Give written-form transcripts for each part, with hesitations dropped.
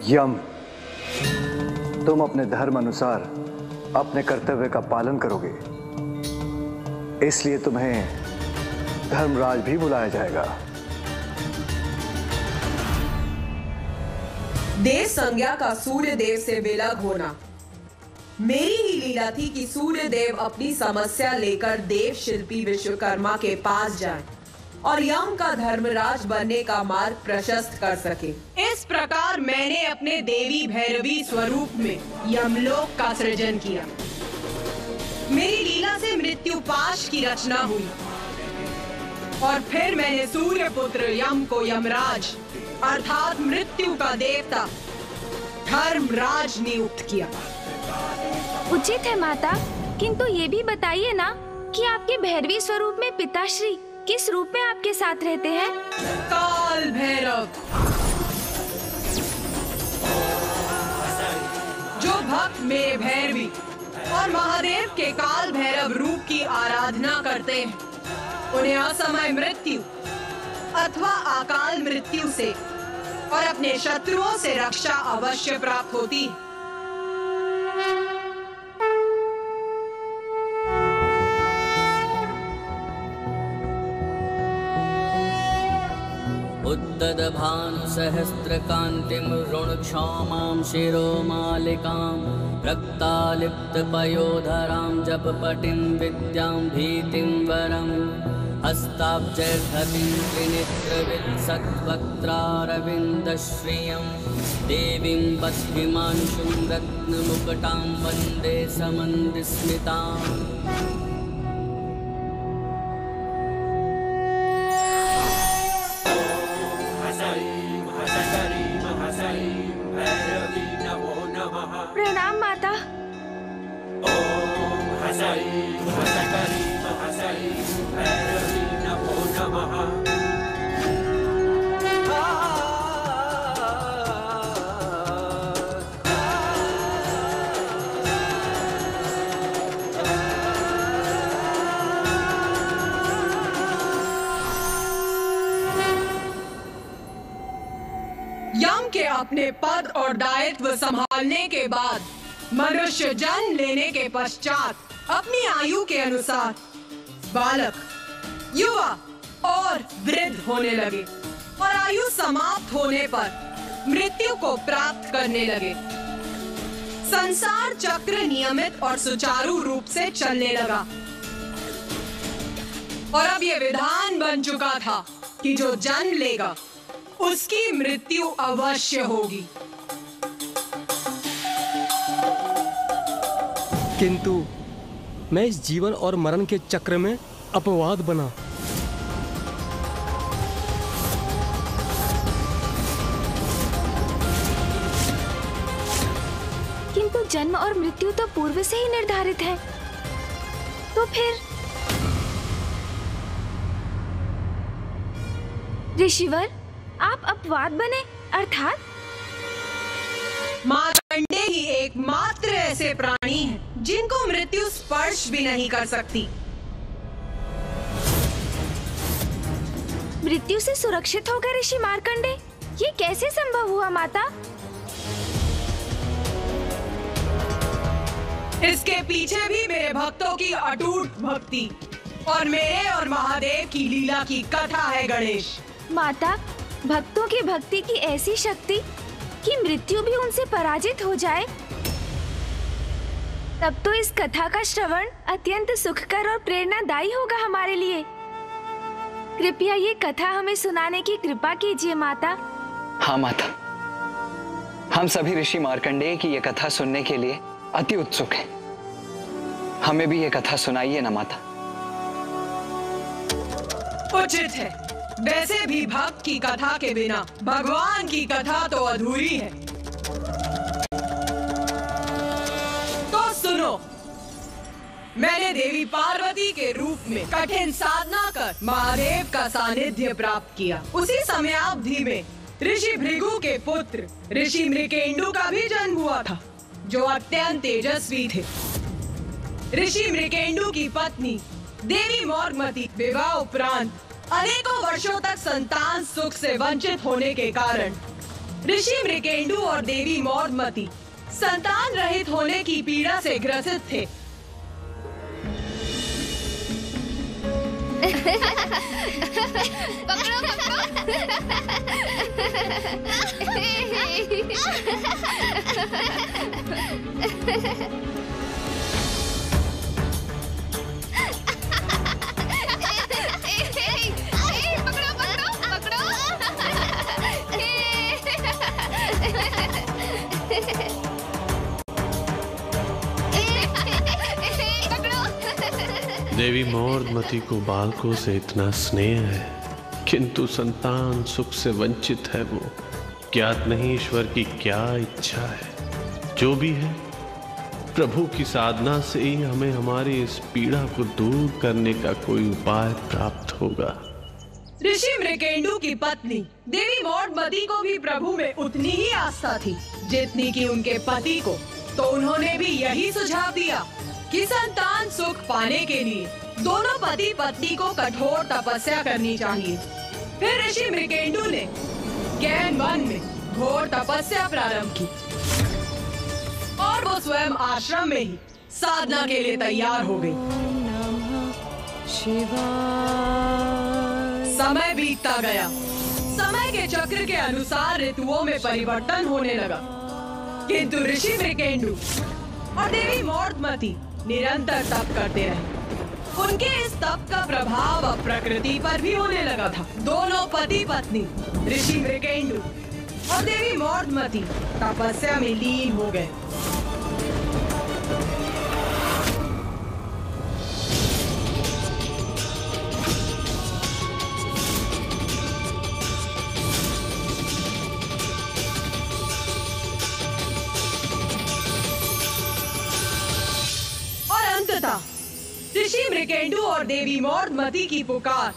यम, तुम अपने धर्म अनुसार अपने कर्तव्य का पालन करोगे, इसलिए तुम्हें धर्मराज भी बुलाया जाएगा। देव संज्ञा का सूर्य देव से विलग होना मेरी ही लीला थी कि सूर्य देव अपनी समस्या लेकर देव शिल्पी विश्वकर्मा के पास जाएं और यम का धर्मराज बनने का मार्ग प्रशस्त कर सके। इस प्रकार मैंने अपने देवी भैरवी स्वरूप में यमलोक का सृजन किया। मेरी लीला से मृत्यु पाश की रचना हुई और फिर मैंने सूर्य पुत्र यम को यमराज अर्थात मृत्यु का देवता धर्मराज नियुक्त किया। उचित है माता, किंतु ये भी बताइए ना कि आपके भैरवी स्वरूप में पिताश्री किस रूप में आपके साथ रहते हैं? काल भैरव। जो भक्त मेरे भैरवी और महादेव के काल भैरव रूप की आराधना करते हैं, उन्हें असमय मृत्यु अथवा अकाल मृत्यु से और अपने शत्रुओं से रक्षा अवश्य प्राप्त होती है। उद्दभानुसहस्रकान्तिं ऋणक्षौमां शिरोमालिकां रक्तालिप्तपयोधरां जपपटिं विद्यां भीतिं वरं हस्ताब्जैर्धतिं त्रिनेत्रविलसद्वक्त्रारविन्दश्रियं देवीं बद्धिमांशुं रत्नमुकुटां वन्दे समन्विस्मिताम्। प्रणाम माता। यम के अपने पद और दायित्व संभालने के बाद मनुष्य जन्म लेने के पश्चात अपनी आयु के अनुसार बालक, युवा और वृद्ध होने लगे और आयु समाप्त होने पर मृत्यु को प्राप्त करने लगे। संसार चक्र नियमित और सुचारू रूप से चलने लगा और अब यह विधान बन चुका था कि जो जन्म लेगा उसकी मृत्यु अवश्य होगी। किंतु मैं इस जीवन और मरण के चक्र में अपवाद बना। किंतु जन्म और मृत्यु तो पूर्व से ही निर्धारित है, तो फिर ऋषिवर आप अपवाद बने अर्थात? मार्कंडेय ही एकमात्र ऐसे प्राणी हैं जिनको मृत्यु स्पर्श भी नहीं कर सकती। मृत्यु से सुरक्षित हो गए ऋषि मार्कंडेय, ये कैसे संभव हुआ माता? इसके पीछे भी मेरे भक्तों की अटूट भक्ति और मेरे और महादेव की लीला की कथा है गणेश। माता, भक्तों की भक्ति की ऐसी शक्ति कि मृत्यु भी उनसे पराजित हो जाए, तब तो इस कथा का श्रवण अत्यंत सुखकर और प्रेरणादायी होगा हमारे लिए। कृपया ये कथा हमें सुनाने की कृपा कीजिए माता। हाँ माता, हम सभी ऋषि मार्कंडेय की ये कथा सुनने के लिए अति उत्सुक हैं। हमें भी ये कथा सुनाइए ना माता। उचित है। वैसे भी भक्त की कथा के बिना भगवान की कथा तो अधूरी है। तो सुनो, मैंने देवी पार्वती के रूप में कठिन साधना कर महादेव का सानिध्य प्राप्त किया। उसी समयावधि में ऋषि भृगु के पुत्र ऋषि मृकेंडु का भी जन्म हुआ था, जो अत्यंत तेजस्वी थे। ऋषि मृकेंडु की पत्नी देवी मौर्गमती विवाह उपरांत अनेकों वर्षों तक संतान सुख से वंचित होने के कारण ऋषि मृकेंडु और देवी मौडमती संतान रहित होने की पीड़ा से ग्रसित थे। पकड़ो देवी मौडमती को बालकों से इतना स्नेह है, किंतु संतान सुख से वंचित है। वो ज्ञात नहीं ईश्वर की क्या इच्छा है। जो भी है, प्रभु की साधना से ही हमें हमारी इस पीड़ा को दूर करने का कोई उपाय प्राप्त होगा। ऋषि मृकेंडु की पत्नी देवी मौडमती को भी प्रभु में उतनी ही आस्था थी जितनी कि उनके पति को। तो उन्होंने भी यही सुझाव दिया कि संतान सुख पाने के लिए दोनों पति पत्नी को कठोर तपस्या करनी चाहिए। फिर ऋषि मृकेंडु ने गहन वन में घोर तपस्या प्रारंभ की और वो स्वयं आश्रम में ही साधना के लिए तैयार हो गई। समय बीतता गया। समय के चक्र के अनुसार ऋतुओं में परिवर्तन होने लगा, किंतु ऋषि मृकेंडु और देवी मौडमती निरंतर तप करते रहे। उनके इस तप का प्रभाव अब प्रकृति पर भी होने लगा था। दोनों पति पत्नी ऋषि मृकेंडु और देवी मौडमती तपस्या में लीन हो गए। ऋषि मृकेंडु और देवी मौडमती की पुकार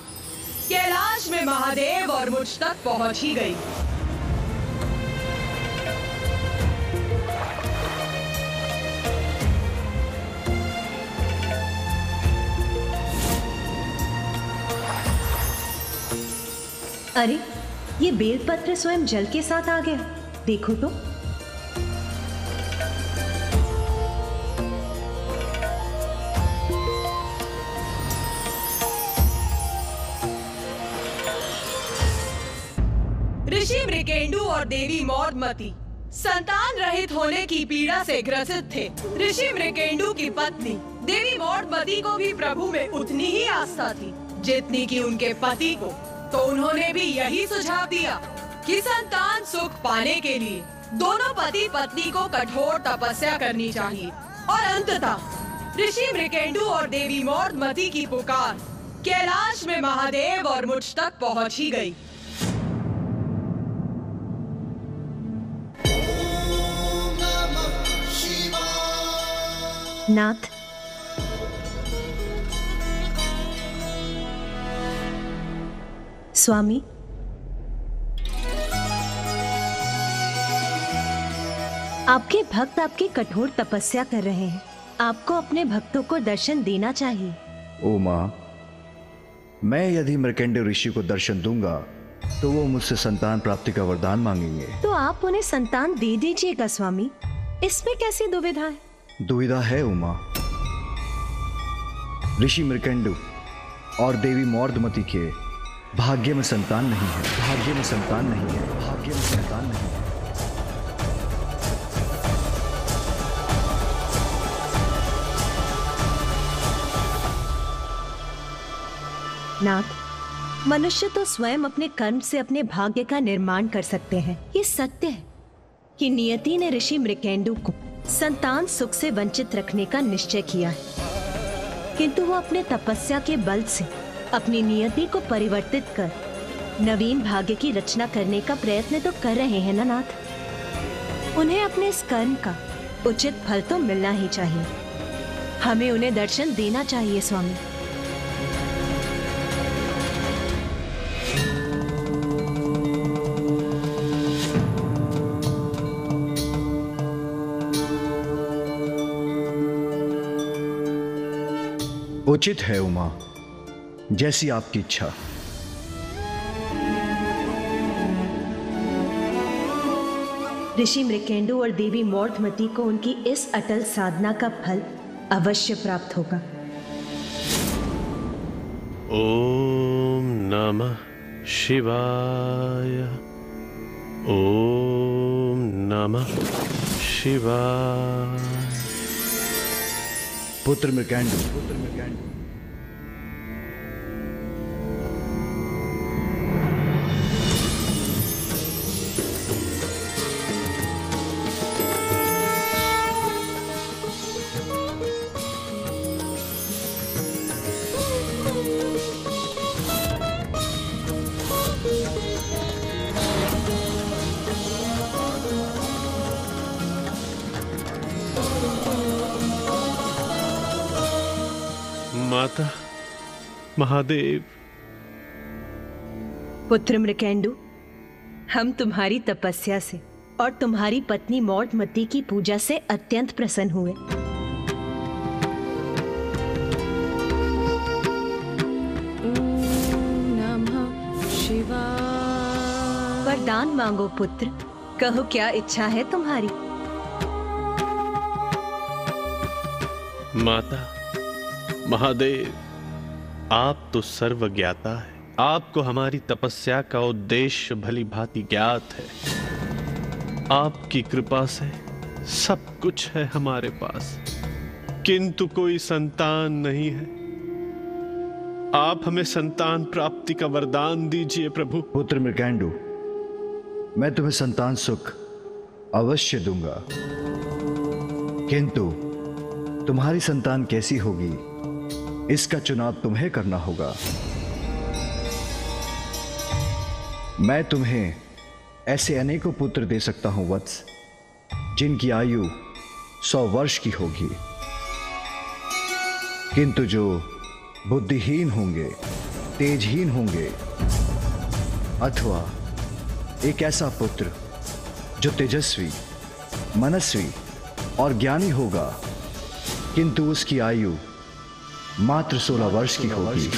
कैलाश में महादेव और मुझ तक पहुंच ही गई। अरे, ये बेलपत्र स्वयं जल के साथ आ गया। देखो तो। ऋषि मृकेंडु और देवी मौडमती संतान रहित होने की पीड़ा से ग्रसित थे। ऋषि मृकेंडु की पत्नी देवी मौडमती को भी प्रभु में उतनी ही आस्था थी जितनी कि उनके पति को। तो उन्होंने भी यही सुझाव दिया कि संतान सुख पाने के लिए दोनों पति पत्नी को कठोर तपस्या करनी चाहिए। और अंततः ऋषि मृकेंडु और देवी मौडमती की पुकार कैलाश में महादेव और मुझ तक पहुंच ही गई। नाथ, स्वामी, आपके भक्त आपकी कठोर तपस्या कर रहे हैं। आपको अपने भक्तों को दर्शन देना चाहिए। ओ माँ, मैं यदि मृकेंडु ऋषि को दर्शन दूंगा तो वो मुझसे संतान प्राप्ति का वरदान मांगेंगे। तो आप उन्हें संतान दे दीजिएगा स्वामी। इसमें कैसी दुविधा है? दुविधा है उमा। ऋषि मृकेंडु और देवी मौडमती के भाग्य में संतान नहीं है। भाग्य में संतान नहीं है। भाग्य में संतान नहीं है। नाथ, मनुष्य तो स्वयं अपने कर्म से अपने भाग्य का निर्माण कर सकते हैं। ये सत्य है कि नियति ने ऋषि मृकेंडु को संतान सुख से वंचित रखने का निश्चय किया है, किंतु वो अपने तपस्या के बल से अपनी नियति को परिवर्तित कर नवीन भाग्य की रचना करने का प्रयत्न तो कर रहे हैं ना नाथ। उन्हें अपने इस कर्म का उचित फल तो मिलना ही चाहिए। हमें उन्हें दर्शन देना चाहिए स्वामी। उचित है उमा, जैसी आपकी इच्छा। ऋषि मृकेंडु और देवी मौर्धमती को उनकी इस अटल साधना का फल अवश्य प्राप्त होगा। ओम नमः शिवाय। ओम नमः शिवाय। पुत्र मृकेंडु, माता, महादेव। पुत्र मृकेंडु, हम तुम्हारी तपस्या से और तुम्हारी पत्नी मौर्धमती की पूजा से अत्यंत प्रसन्न हुए। नमः शिवाय। वरदान मांगो पुत्र, कहो क्या इच्छा है तुम्हारी। माता, महादेव, आप तो सर्वज्ञाता है। आपको हमारी तपस्या का उद्देश्य भली भांति ज्ञात है। आपकी कृपा से सब कुछ है हमारे पास, किंतु कोई संतान नहीं है। आप हमें संतान प्राप्ति का वरदान दीजिए प्रभु। पुत्र मृकेंडु, मैं तुम्हें संतान सुख अवश्य दूंगा, किंतु तुम्हारी संतान कैसी होगी इसका चुनाव तुम्हें करना होगा। मैं तुम्हें ऐसे अनेकों पुत्र दे सकता हूं वत्स, जिनकी आयु 100 वर्ष की होगी, किंतु जो बुद्धिहीन होंगे, तेजहीन होंगे, अथवा एक ऐसा पुत्र जो तेजस्वी, मनस्वी और ज्ञानी होगा, किंतु उसकी आयु मात्र 16 वर्ष की होगी।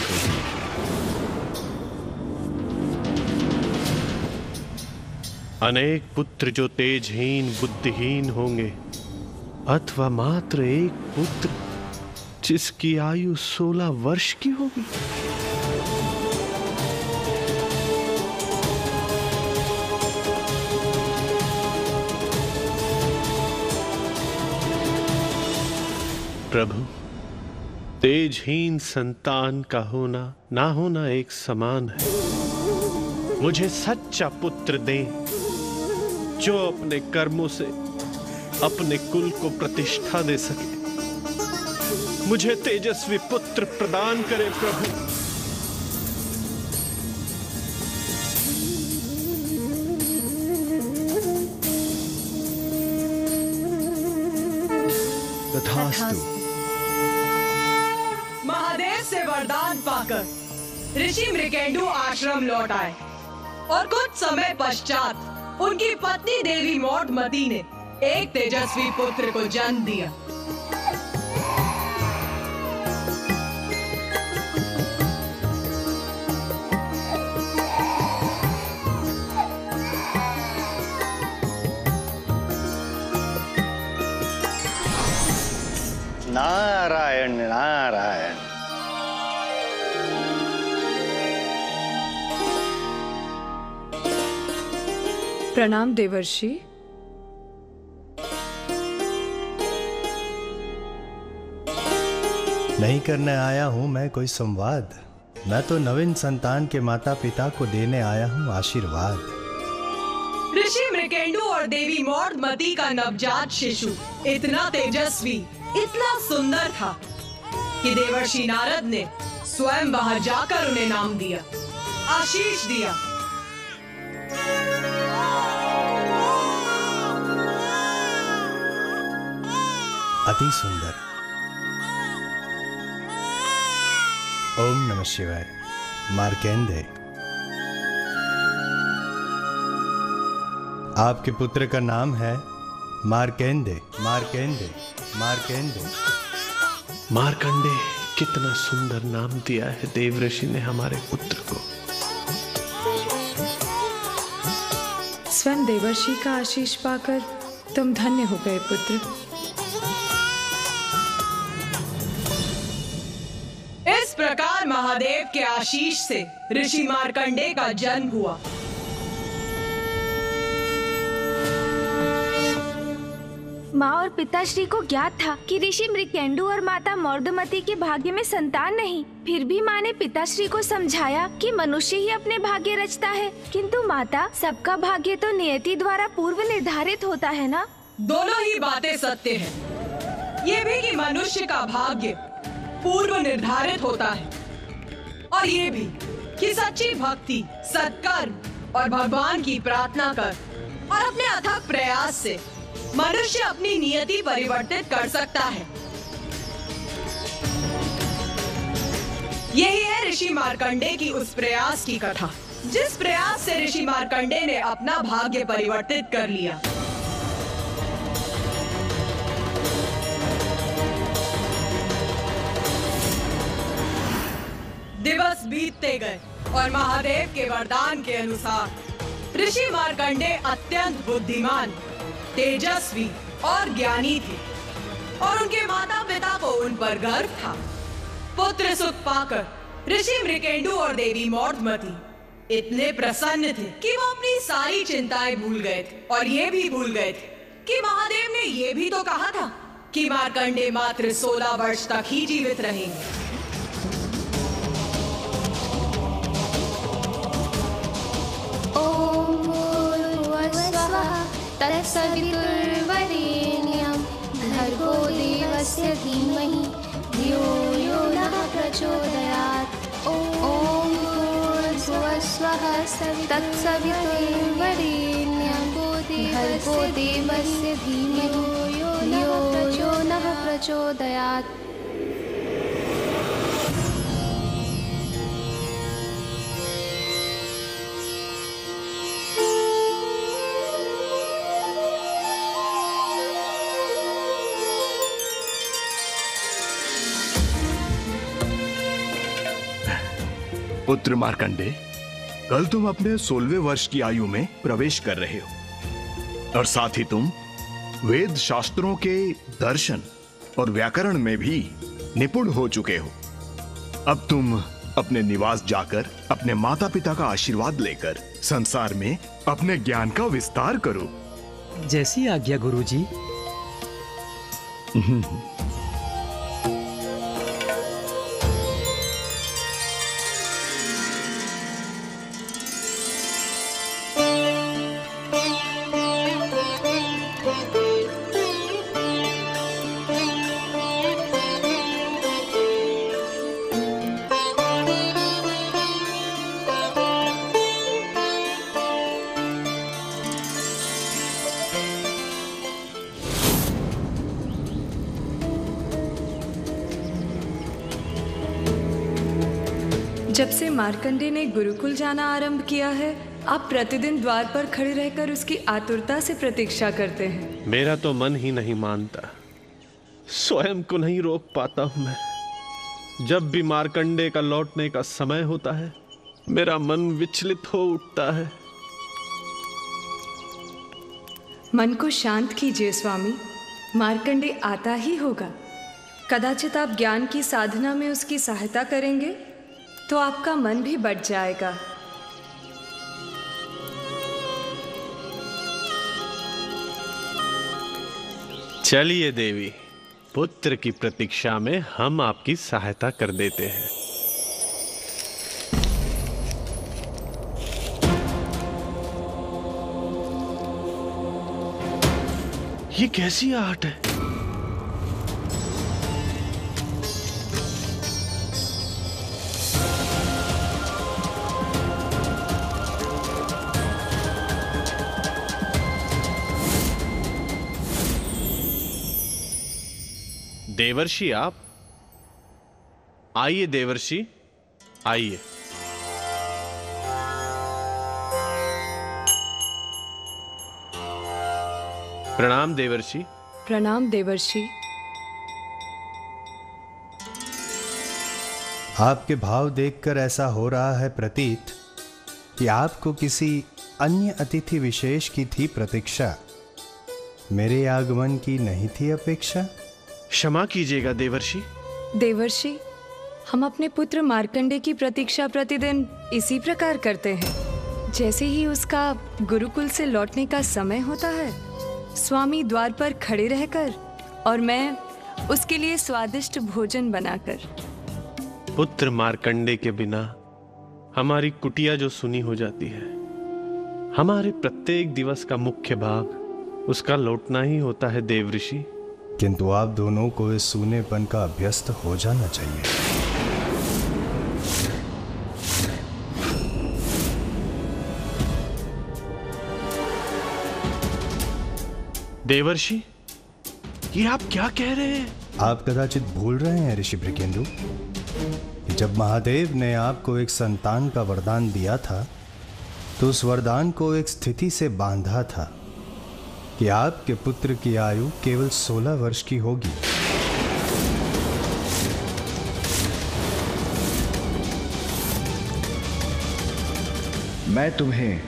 अनेक पुत्र जो तेजहीन, बुद्धिहीन होंगे, अथवा मात्र एक पुत्र जिसकी आयु 16 वर्ष की होगी। प्रभु, तेजहीन संतान का होना ना होना एक समान है। मुझे सच्चा पुत्र दें जो अपने कर्मों से अपने कुल को प्रतिष्ठा दे सके। मुझे तेजस्वी पुत्र प्रदान करें प्रभु। तथास्तु। महादेव से वरदान पाकर ऋषि मृकेंडु आश्रम लौट आए और कुछ समय पश्चात उनकी पत्नी देवी मौर्धमती ने एक तेजस्वी पुत्र को जन्म दिया। नारायण नारायण। प्रणाम देवर्षि। नहीं करने आया हूं मैं कोई संवाद, मैं तो नवीन संतान के माता पिता को देने आया हूं आशीर्वाद। ऋषि मृकेंडु और देवी मौर्धमती का नवजात शिशु इतना तेजस्वी, इतना सुंदर था कि देवर्षि नारद ने स्वयं बाहर जाकर उन्हें नाम दिया, आशीष दिया। अति सुंदर। ओम नमः शिवाय। मार्केंडे, आपके पुत्र का नाम है मार्केंडे। मार्केंडे, मार्केंडे। मार्कंडे, कितना सुंदर नाम दिया है देवऋषि ने हमारे पुत्र को। स्वयं देवर्षि का आशीष पाकर तुम धन्य हो गए पुत्र। इस प्रकार महादेव के आशीष से ऋषि मार्कंडेय का जन्म हुआ। माँ और पिताश्री को ज्ञात था कि ऋषि मृकेंडु और माता मौर्धमती के भाग्य में संतान नहीं। फिर भी माँ ने पिताश्री को समझाया कि मनुष्य ही अपने भाग्य रचता है, किंतु माता, सबका भाग्य तो नियति द्वारा पूर्व निर्धारित होता है ना। दोनों ही बातें सत्य हैं। ये भी कि मनुष्य का भाग्य पूर्व निर्धारित होता है, और ये भी कि सच्ची भक्ति, सत्कर्म और भगवान की प्रार्थना कर और अपने अथक प्रयास से मनुष्य अपनी नियति परिवर्तित कर सकता है। यही है ऋषि मार्कंडेय की उस प्रयास की कथा, जिस प्रयास से ऋषि मार्कंडेय ने अपना भाग्य परिवर्तित कर लिया। दिवस बीतते गए और महादेव के वरदान के अनुसार ऋषि मार्कंडेय अत्यंत बुद्धिमान, तेजस्वी और ज्ञानी थे, और उनके माता पिता को उन पर गर्व था। पुत्र सुख पाकर ऋषि मृकेंडु और देवी मौर्धमती इतने प्रसन्न थे कि वो अपनी सारी चिंताएं भूल गए थे, और ये भी भूल गए थे कि महादेव ने ये भी तो कहा था कि मार्कंडेय मात्र 16 वर्ष तक ही जीवित रहेंगे। तत्सवितुर्वरेण्यं भर्गो देवस्य धीमहि धियो यो नः प्रचोदयात्। ॐ भूर्भुवस्वः तत्सवितुर्वरेण्यं भर्गो देवस्य धीमहि धियो यो नः प्रचोदयात्। पुत्र मार्कंडेय, कल तुम अपने 16वें वर्ष की आयु में प्रवेश कर रहे हो, और साथ ही तुम वेद शास्त्रों के दर्शन और व्याकरण में भी निपुण हो चुके हो। अब तुम अपने निवास जाकर अपने माता पिता का आशीर्वाद लेकर संसार में अपने ज्ञान का विस्तार करो। जैसी आज्ञा गुरुजी। जब से मार्कंडेय ने गुरुकुल जाना आरंभ किया है, आप प्रतिदिन द्वार पर खड़े रहकर उसकी आतुरता से प्रतीक्षा करते हैं। मेरा तो मन ही नहीं मानता, स्वयं को नहीं रोक पाता हूं मैं। जब भी मार्कंडेय का लौटने का समय होता है, मेरा मन विचलित हो उठता है। मन को शांत कीजिए स्वामी, मार्कंडेय आता ही होगा। कदाचित आप ज्ञान की साधना में उसकी सहायता करेंगे तो आपका मन भी बढ़ जाएगा। चलिए देवी, पुत्र की प्रतीक्षा में हम आपकी सहायता कर देते हैं। ये कैसी आहट है? देवर्षि, आप आइए। देवर्षि आइए। प्रणाम देवर्षि। प्रणाम देवर्षि। आपके भाव देखकर ऐसा हो रहा है प्रतीत कि आपको किसी अन्य अतिथि विशेष की थी प्रतीक्षा, मेरे आगमन की नहीं थी अपेक्षा। क्षमा कीजिएगा देवर्षि। देवर्षि, हम अपने पुत्र मार्कंडे की प्रतीक्षा प्रतिदिन इसी प्रकार करते हैं। जैसे ही उसका गुरुकुल से लौटने का समय होता है, स्वामी द्वार पर खड़े रहकर और मैं उसके लिए स्वादिष्ट भोजन बनाकर। पुत्र मार्कंडे के बिना हमारी कुटिया जो सुनी हो जाती है। हमारे प्रत्येक दिवस का मुख्य भाग उसका लौटना ही होता है देवऋषि। किंतु आप दोनों को इस सूनेपन का अभ्यस्त हो जाना चाहिए। देवर्षि, ये आप क्या कह रहे हैं? आप कदाचित भूल रहे हैं ऋषि मृगेंदु, जब महादेव ने आपको एक संतान का वरदान दिया था तो उस वरदान को एक स्थिति से बांधा था कि आपके पुत्र की आयु केवल 16 वर्ष की होगी। मैं तुम्हें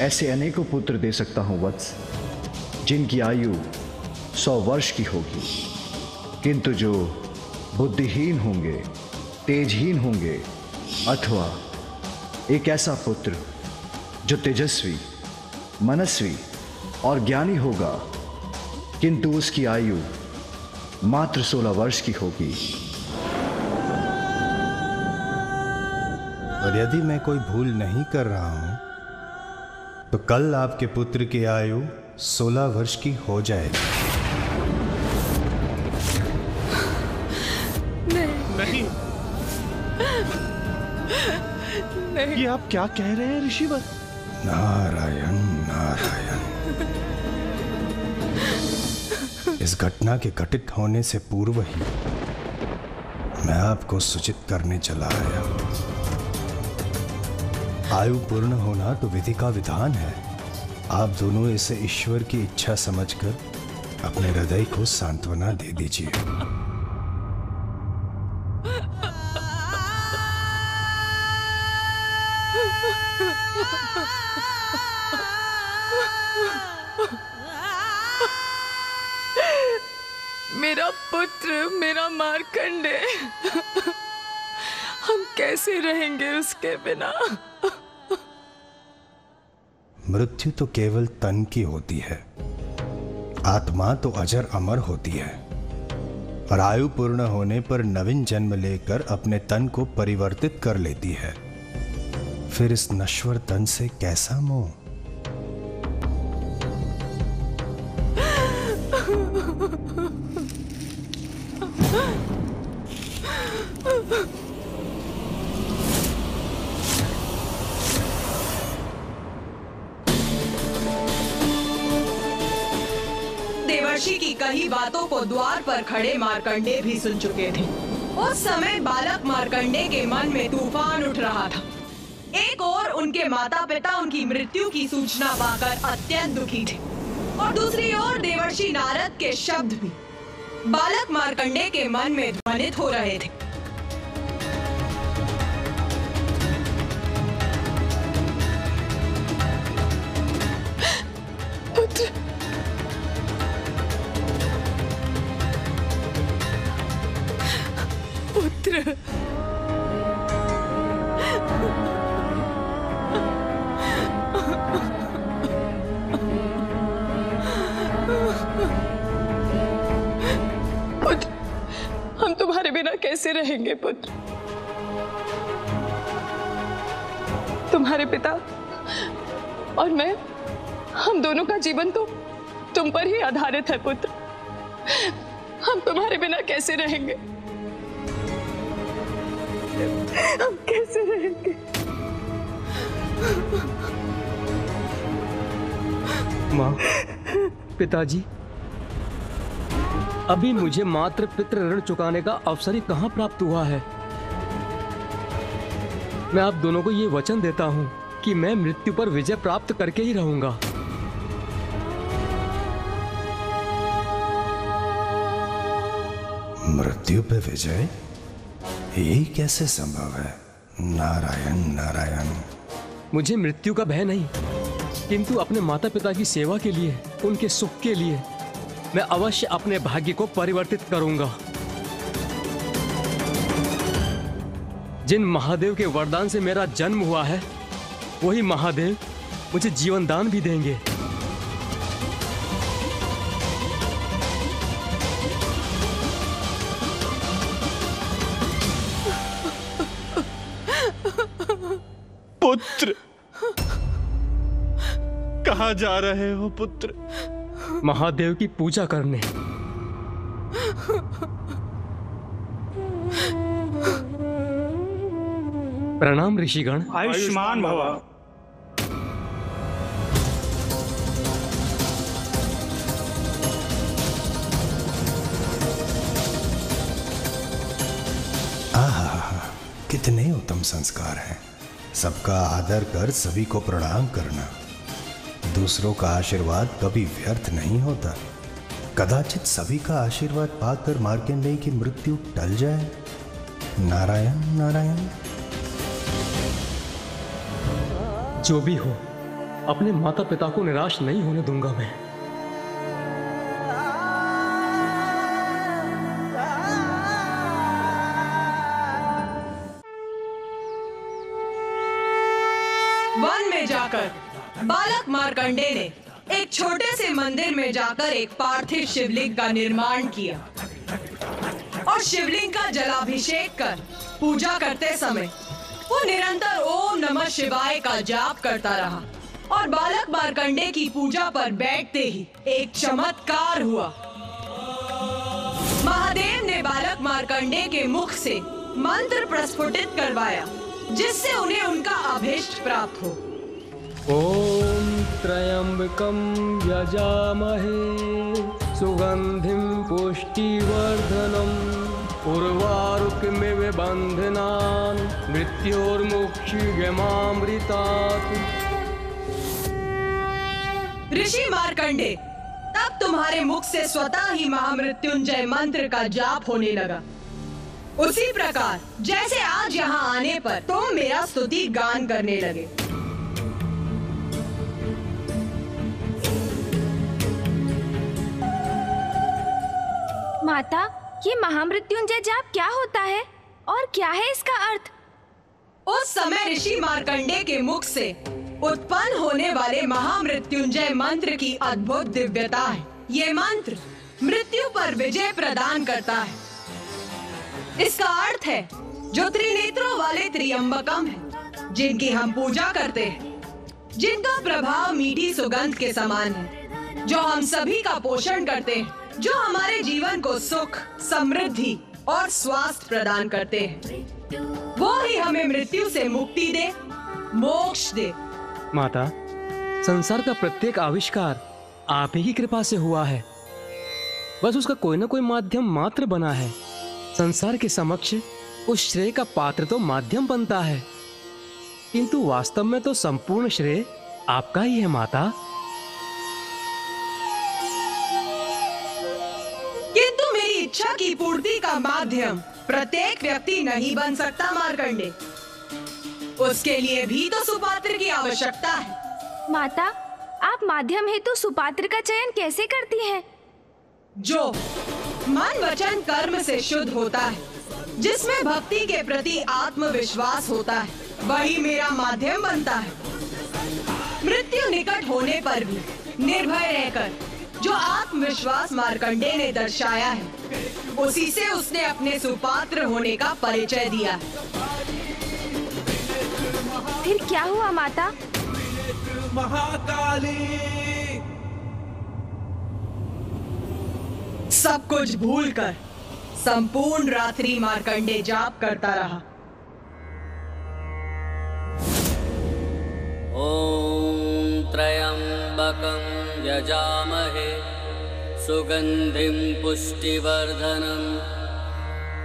ऐसे अनेकों पुत्र दे सकता हूं वत्स, जिनकी आयु 100 वर्ष की होगी, किंतु जो बुद्धिहीन होंगे, तेजहीन होंगे, अथवा एक ऐसा पुत्र जो तेजस्वी, मनस्वी और ज्ञानी होगा, किंतु उसकी आयु मात्र 16 वर्ष की होगी। और यदि मैं कोई भूल नहीं कर रहा हूं तो कल आपके पुत्र की आयु 16 वर्ष की हो जाएगी। नहीं, नहीं। ये आप क्या कह रहे हैं ऋषिवर? नारायण नारायण। इस घटना के घटित होने से पूर्व ही मैं आपको सूचित करने चला आया। आयु पूर्ण होना तो विधि का विधान है। आप दोनों इसे ईश्वर की इच्छा समझकर अपने हृदय को सांत्वना दे दीजिए। मेरा पुत्र, मेरा मार्कंडे, हम कैसे रहेंगे उसके बिना? मृत्यु तो केवल तन की होती है, आत्मा तो अजर अमर होती है, और आयु पूर्ण होने पर नवीन जन्म लेकर अपने तन को परिवर्तित कर लेती है। फिर इस नश्वर तन से कैसा मोह? देवर्षि की कही बातों को द्वार पर खड़े मार्कंडे भी सुन चुके थे। उस समय बालक मार्कंडे के मन में तूफान उठ रहा था। एक ओर उनके माता पिता उनकी मृत्यु की सूचना पाकर अत्यंत दुखी थे, और दूसरी ओर देवर्षि नारद के शब्द भी बालक मार्कंडे के मन में ध्वनित हो रहे थे। पुत्र, हम तुम्हारे बिना कैसे रहेंगे पुत्र? तुम्हारे पिता और मैं, हम दोनों का जीवन तो तुम पर ही आधारित है पुत्र। हम तुम्हारे बिना कैसे रहेंगे? हम कैसे रहेंगे? माँ, पिताजी, अभी मुझे मात्र पितृ ऋण चुकाने का अवसर ही कहां प्राप्त हुआ है। मैं आप दोनों को ये वचन देता हूं कि मैं मृत्यु पर विजय प्राप्त करके ही रहूंगा। मृत्यु पे विजय? ये कैसे संभव है? नारायण नारायण। मुझे मृत्यु का भय नहीं, किंतु अपने माता पिता की सेवा के लिए, उनके सुख के लिए मैं अवश्य अपने भाग्य को परिवर्तित करूंगा। जिन महादेव के वरदान से मेरा जन्म हुआ है, वही महादेव मुझे जीवन दान भी देंगे। पुत्र, कहाँ जा रहे हो पुत्र? महादेव की पूजा करने। प्रणाम ऋषिगण। आयुष्मान भव। आहा, कितने उत्तम संस्कार हैं। सबका आदर कर सभी को प्रणाम करना। दूसरों का आशीर्वाद कभी व्यर्थ नहीं होता। कदाचित सभी का आशीर्वाद पाकर मार्कंडेय की मृत्यु टल जाए। नारायण नारायण। जो भी हो, अपने माता पिता को निराश नहीं होने दूंगा मैं। वन में जाकर बालक मार्कंडेय ने एक छोटे से मंदिर में जाकर एक पार्थिव शिवलिंग का निर्माण किया और शिवलिंग का जलाभिषेक कर पूजा करते समय वो निरंतर ओम नमः शिवाय का जाप करता रहा। और बालक मार्कंडेय की पूजा पर बैठते ही एक चमत्कार हुआ। महादेव ने बालक मार्कंडेय के मुख से मंत्र प्रस्फुटित करवाया, जिससे उन्हें उनका अभीष्ट प्राप्त हो। ओम त्र्यंबकं यजामहे सुगंधिं पुष्टिवर्धनम् उर्वारुकमिव बन्धनान् मृत्योर्मुक्षीयमामृतात्। ऋषि मार्कंडेय, तब तुम्हारे मुख से स्वतः ही महामृत्युंजय मंत्र का जाप होने लगा। उसी प्रकार जैसे आज यहाँ आने पर तुम मेरा स्तुति गान करने लगे। माता, ये महामृत्युंजय जाप क्या होता है और क्या है इसका अर्थ? उस समय ऋषि मार्कंडेय के मुख से उत्पन्न होने वाले महामृत्युंजय मंत्र की अद्भुत दिव्यता है। ये मंत्र मृत्यु पर विजय प्रदान करता है। इसका अर्थ है, जो त्रिनेत्रों वाले त्र्यंबकम है, जिनकी हम पूजा करते हैं, जिनका प्रभाव मीठी सुगंध के समान है, जो हम सभी का पोषण करते हैं, जो हमारे जीवन को सुख, समृद्धि और स्वास्थ्य प्रदान करते हैं, वो ही हमें मृत्यु से मुक्ति दे, मोक्ष दे। माता, संसार का प्रत्येक आविष्कार आप ही की कृपा से हुआ है। बस उसका कोई ना कोई माध्यम मात्र बना है। संसार के समक्ष उस श्रेय का पात्र तो माध्यम बनता है, किंतु वास्तव में तो संपूर्ण श्रेय आपका ही है माता। किंतु मेरी इच्छा की पूर्ति का माध्यम प्रत्येक व्यक्ति नहीं बन सकता मार्कंडेय। उसके लिए भी तो सुपात्र की आवश्यकता है। माता, आप माध्यम हेतु सुपात्र का चयन कैसे करती हैं? जो मन वचन कर्म से शुद्ध होता है, जिसमें भक्ति के प्रति आत्मविश्वास होता है, वही मेरा माध्यम बनता है। मृत्यु निकट होने पर भी निर्भय रहकर जो आत्मविश्वास मार्कंडेय ने दर्शाया है, उसी से उसने अपने सुपात्र होने का परिचय दिया है। फिर क्या हुआ माता? महाकाली। सब कुछ भूलकर संपूर्ण रात्रि मार्कंडेय जाप करता रहा। ओम त्र्यंबकं यजामहे सुगंधिं पुष्टिवर्धनम्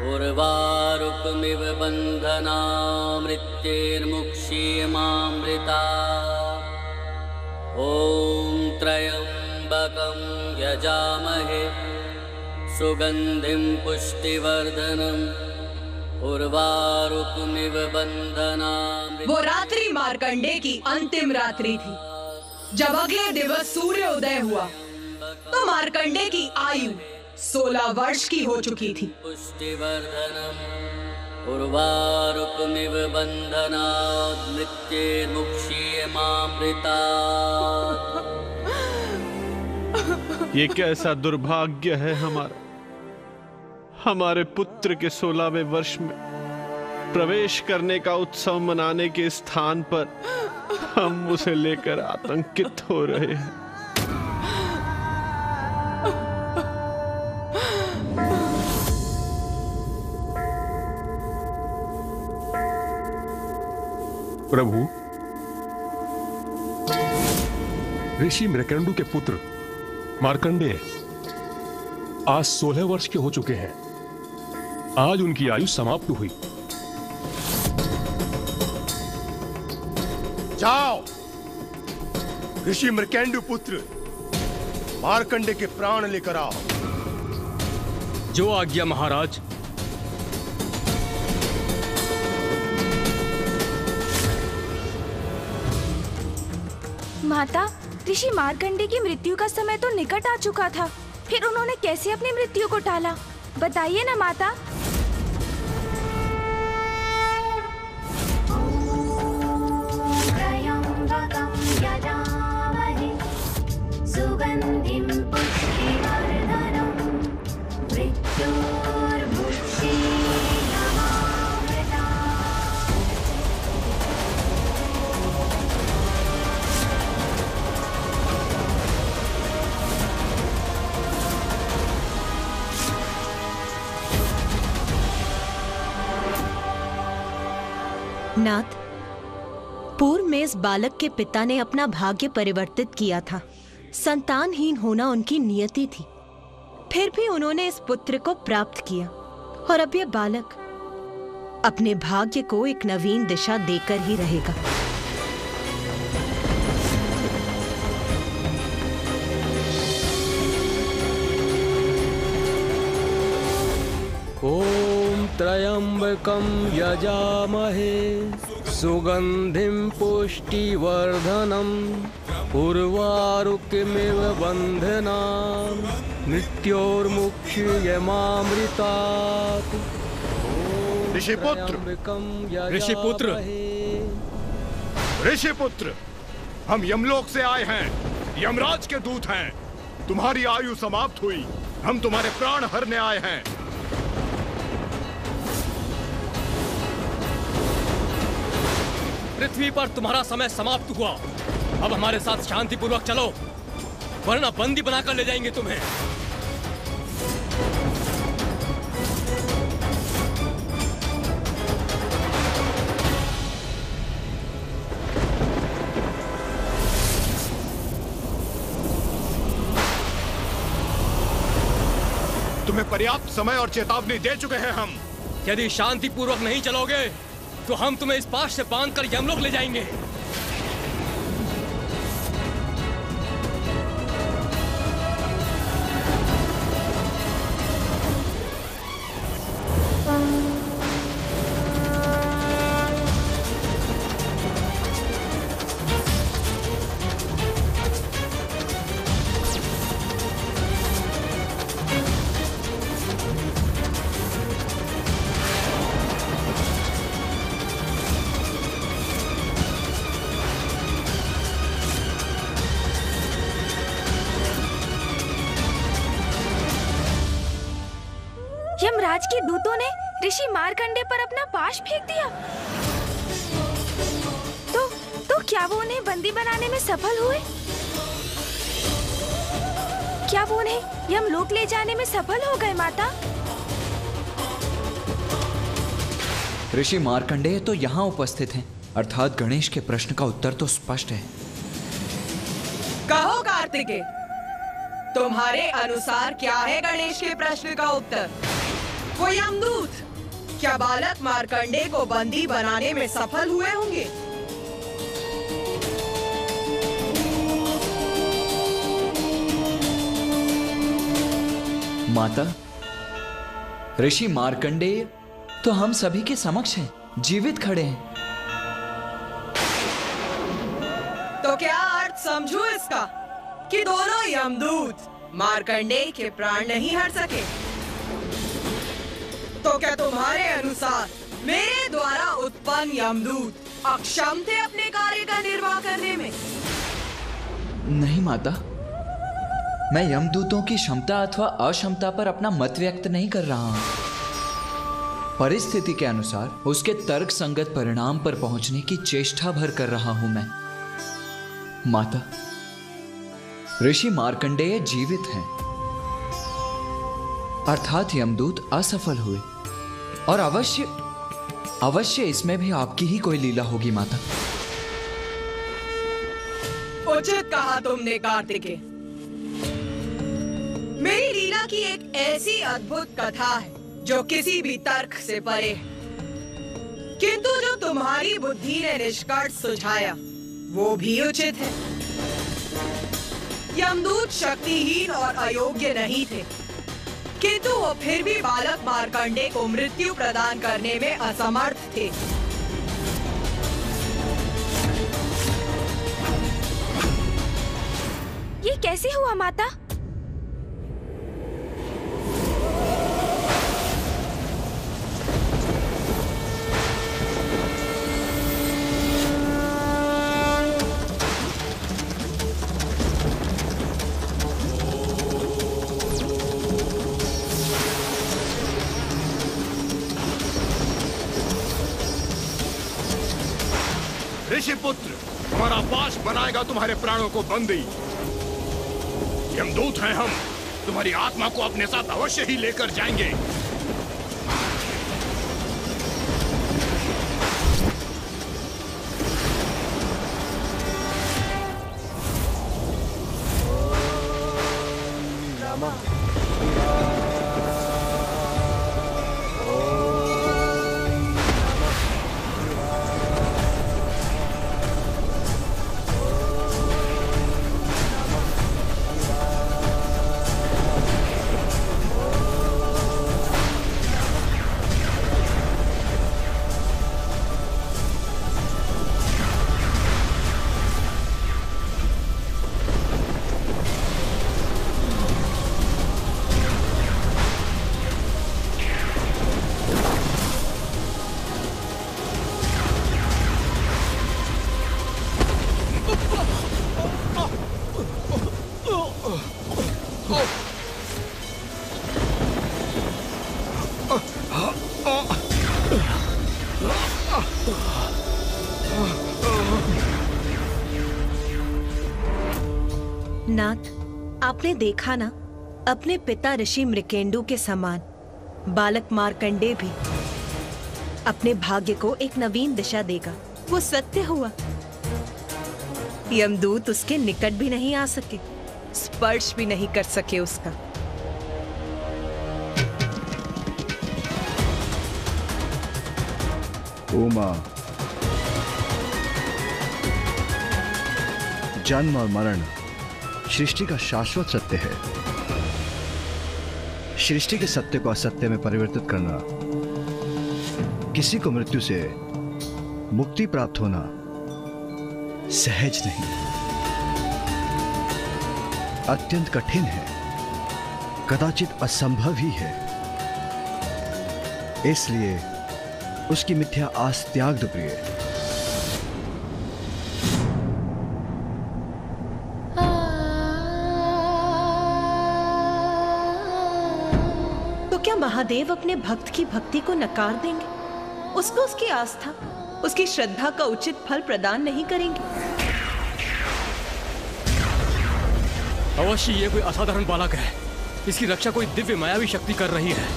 उर्वारुकमिव बन्धनामृत्यैर्मुक्षीयमामृतात्। ओम त्र्यंबकं यजामहे सुगंधिं पुष्टिवर्धनम् उर्वारुकमिव बन्धनामृत्यैर्मुक्षीयमामृतात्। वो रात्रि मार्कंडेय की अंतिम रात्रि थी। जब अगले दिवस सूर्य उदय हुआ तो मार्कंडे की आयु 16 वर्ष की हो चुकी थी। पुष्टिवर्धनम् उर्वारुकमिव बन्धनात् मृत्युर्मुक्षीयमामृतात्। ये कैसा दुर्भाग्य है हमारा। हमारे पुत्र के 16वें वर्ष में प्रवेश करने का उत्सव मनाने के स्थान पर हम उसे लेकर आतंकित हो रहे हैं। प्रभु, ऋषि मृकेंडु के पुत्र मार्कंडेय आज 16 वर्ष के हो चुके हैं। आज उनकी आयु समाप्त हुई। जाओ, ऋषि मृकेंडु पुत्र मार्कंडे के प्राण लेकर आओ। जो आज्ञा महाराज। माता, ऋषि मार्कंडे की मृत्यु का समय तो निकट आ चुका था, फिर उन्होंने कैसे अपनी मृत्यु को टाला? बताइए ना माता। नाथ, पूर्व में इस बालक के पिता ने अपना भाग्य परिवर्तित किया था। संतानहीन होना उनकी नियति थी, फिर भी उन्होंने इस पुत्र को प्राप्त किया और अब यह बालक अपने भाग्य को एक नवीन दिशा देकर ही रहेगा। ओम त्र्यंबकं यजामहे सुगंधिं पुष्टिवर्धनम् उर्वारुकमिव बन्धनान् मृत्योर्मुक्षीयमामृतात्। ऋषिपुत्र, ऋषिपुत्र, हम यमलोक से आए हैं, यमराज के दूत हैं। तुम्हारी आयु समाप्त हुई, हम तुम्हारे प्राण हरने आए हैं। पृथ्वी पर तुम्हारा समय समाप्त हुआ। अब हमारे साथ शांतिपूर्वक चलो, वरना बंदी बनाकर ले जाएंगे तुम्हें। तुम्हें पर्याप्त समय और चेतावनी दे चुके हैं हम। यदि शांतिपूर्वक नहीं चलोगे तो हम तुम्हें इस पाश से बांधकर यमलोक ले जाएंगे। यमराज के दूतों ने ऋषि मार्कंडे पर अपना पाश फेंक दिया। तो क्या वो उन्हें बंदी बनाने में सफल हुए? क्या वो उन्हें यमलोक ले जाने में सफल हो गए माता? ऋषि मार्कंडेय तो यहाँ उपस्थित हैं, अर्थात गणेश के प्रश्न का उत्तर तो स्पष्ट है। कहो कार्तिकेय, तुम्हारे अनुसार क्या है गणेश के प्रश्न का उत्तर? वो यमदूत क्या बालक मार्कंडे को बंदी बनाने में सफल हुए होंगे? माता, ऋषि मार्कंडेय तो हम सभी के समक्ष हैं, जीवित खड़े हैं। तो क्या अर्थ अर्थ समझो इसका कि दोनों यमदूत मार्कंडेय के प्राण नहीं हर सके। तो क्या तुम्हारे अनुसार मेरे द्वारा उत्पन्न यमदूत अक्षम थे अपने कार्य का निर्वाह करने में? नहीं माता, मैं यमदूतों की क्षमता अथवा अक्षमता पर अपना मत व्यक्त नहीं कर रहा हूं। परिस्थिति के अनुसार उसके तर्क संगत परिणाम पर पहुंचने की चेष्टा भर कर रहा हूं मैं। माता, ऋषि मार्कंडेय जीवित हैं, अर्थात यमदूत असफल हुए, और अवश्य इसमें भी आपकी ही कोई लीला होगी माता। उचित कहा तुमने कार्तिकेय। मेरी लीला की एक ऐसी अद्भुत कथा है जो किसी भी तर्क से परे है, किंतु जो तुम्हारी बुद्धि ने निष्कर्ष सुझाया वो भी उचित है। यमदूत शक्तिहीन और अयोग्य नहीं थे, किंतु वो फिर भी बालक मार्कंडेय को मृत्यु प्रदान करने में असमर्थ थे। ये कैसे हुआ माता? ऋषिपुत्र, तुम्हारा पाश बनाएगा तुम्हारे प्राणों को बंदी। यमदूत हैं हम, तुम्हारी आत्मा को अपने साथ अवश्य ही लेकर जाएंगे। नाथ, आपने देखा ना, अपने पिता ऋषि मृकेंडु के समान बालक मार्कंडेय भी अपने भाग्य को एक नवीन दिशा देगा। वो सत्य हुआ। यमदूत उसके निकट भी नहीं आ सके, स्पर्श भी नहीं कर सके उसका। उमा, जन्म और मरण सृष्टि का शाश्वत सत्य है। सृष्टि के सत्य को असत्य में परिवर्तित करना, किसी को मृत्यु से मुक्ति प्राप्त होना सहज नहीं, अत्यंत कठिन है, कदाचित असंभव ही है। इसलिए उसकी मिथ्या आस त्याग दो प्रिय। तो क्या महादेव अपने भक्त की भक्ति को नकार देंगे? उसको उसकी आस्था, उसकी श्रद्धा का उचित फल प्रदान नहीं करेंगे? अवश्य ये कोई असाधारण बालक है। इसकी रक्षा कोई दिव्य मायावी शक्ति कर रही है।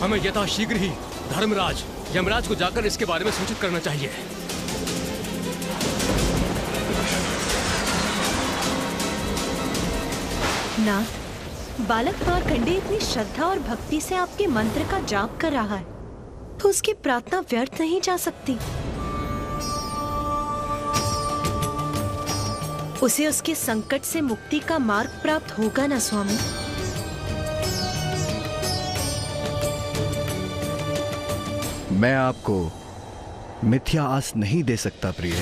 हमें यथाशीघ्र ही धर्मराज यमराज को जाकर इसके बारे में सूचित करना चाहिए। नाथ, बालक मार्कंडेय इतनी श्रद्धा और भक्ति से आपके मंत्र का जाप कर रहा है, तो उसकी प्रार्थना व्यर्थ नहीं जा सकती। उसे उसके संकट से मुक्ति का मार्ग प्राप्त होगा ना स्वामी? मैं आपको मिथ्या आस नहीं दे सकता प्रिय।